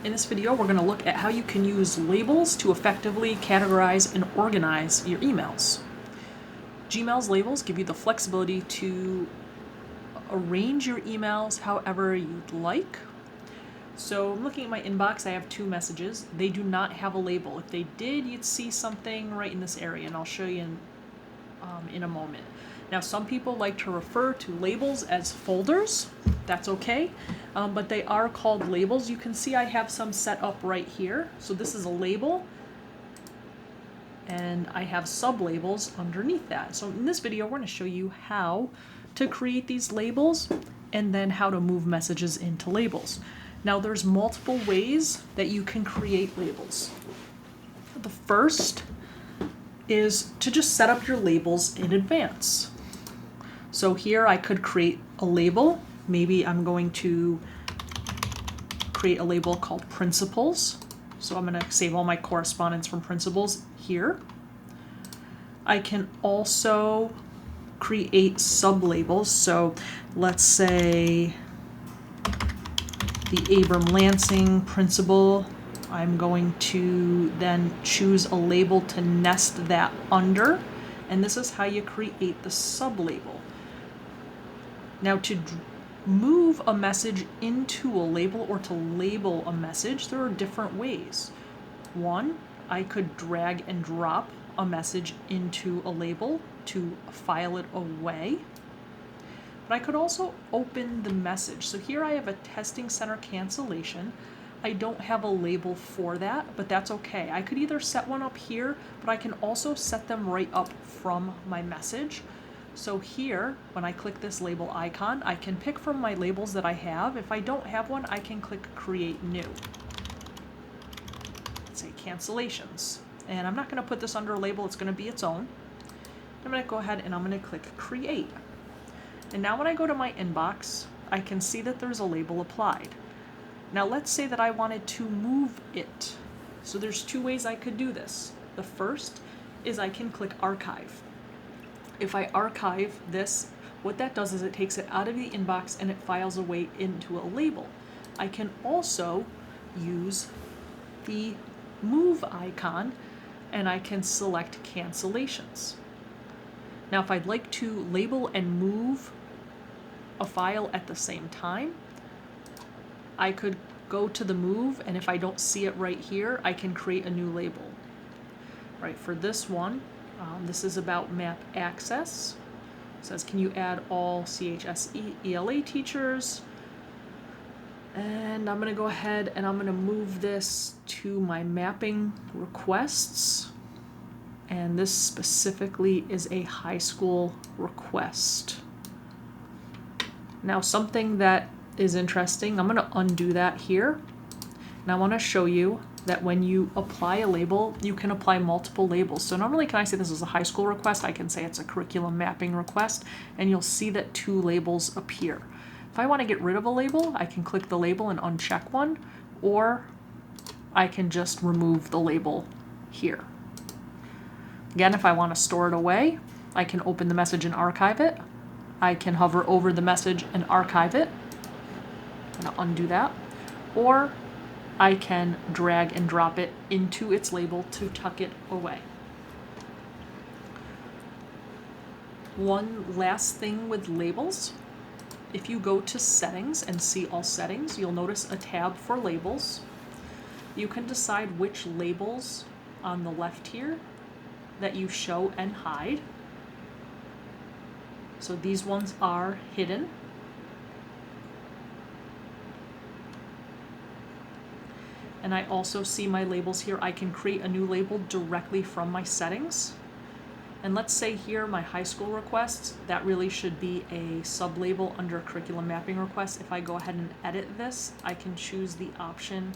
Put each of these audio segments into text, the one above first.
In this video, we're going to look at how you can use labels to effectively categorize and organize your emails. Gmail's labels give you the flexibility to arrange your emails however you'd like. So I'm looking at my inbox, I have two messages. They do not have a label. If they did, you'd see something right in this area, and I'll show you in a moment. Now, some people like to refer to labels as folders. That's okay, but they are called labels. You can see I have some set up right here. So this is a label, and I have sub-labels underneath that. So in this video, we're going to show you how to create these labels and then how to move messages into labels. Now, there's multiple ways that you can create labels. The first is to just set up your labels in advance. So here I could create a label. Maybe I'm going to create a label called principles. So I'm going to save all my correspondence from principles here. I can also create sub-labels. So let's say the Abram Lansing principle. I'm going to then choose a label to nest that under, and this is how you create the sub-label. Now, to move a message into a label or to label a message, there are different ways. One, I could drag and drop a message into a label to file it away. But I could also open the message. So here I have a testing center cancellation. I don't have a label for that, but that's okay. I could either set one up here, but I can also set them right up from my message. So here, when I click this label icon, I can pick from my labels that I have. If I don't have one, I can click Create New. Let's say cancellations. And I'm not going to put this under a label, it's going to be its own. I'm going to go ahead and I'm going to click Create. And now when I go to my inbox, I can see that there's a label applied. Now let's say that I wanted to move it. So there's two ways I could do this. The first is I can click Archive. If I archive this, what that does is it takes it out of the inbox and it files away into a label. I can also use the move icon and I can select cancellations. Now, if I'd like to label and move a file at the same time, I could go to the move, and if I don't see it right here, I can create a new label. Right, for this one, this is about map access. It says, can you add all CHSE ELA teachers? And I'm going to go ahead and I'm going to move this to my mapping requests. And this specifically is a high school request. Now, something that is interesting, I'm going to undo that here. And I want to show you that when you apply a label, you can apply multiple labels. So not only can I say this is a high school request, I can say it's a curriculum mapping request, and you'll see that two labels appear. If I want to get rid of a label, I can click the label and uncheck one, or I can just remove the label here. Again, if I want to store it away, I can open the message and archive it. I can hover over the message and archive it. I'm going to undo that. Or I can drag and drop it into its label to tuck it away. One last thing with labels. If you go to Settings and see All Settings, you'll notice a tab for labels. You can decide which labels on the left here that you show and hide. So these ones are hidden. And I also see my labels here. I can create a new label directly from my settings. And let's say here my high school requests, that really should be a sub-label under curriculum mapping request. If I go ahead and edit this, I can choose the option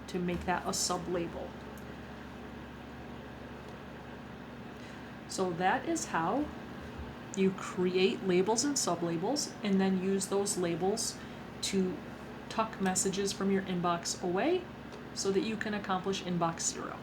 to make that a sub-label. So that is how you create labels and sub-labels and then use those labels to tuck messages from your inbox away so that you can accomplish inbox zero.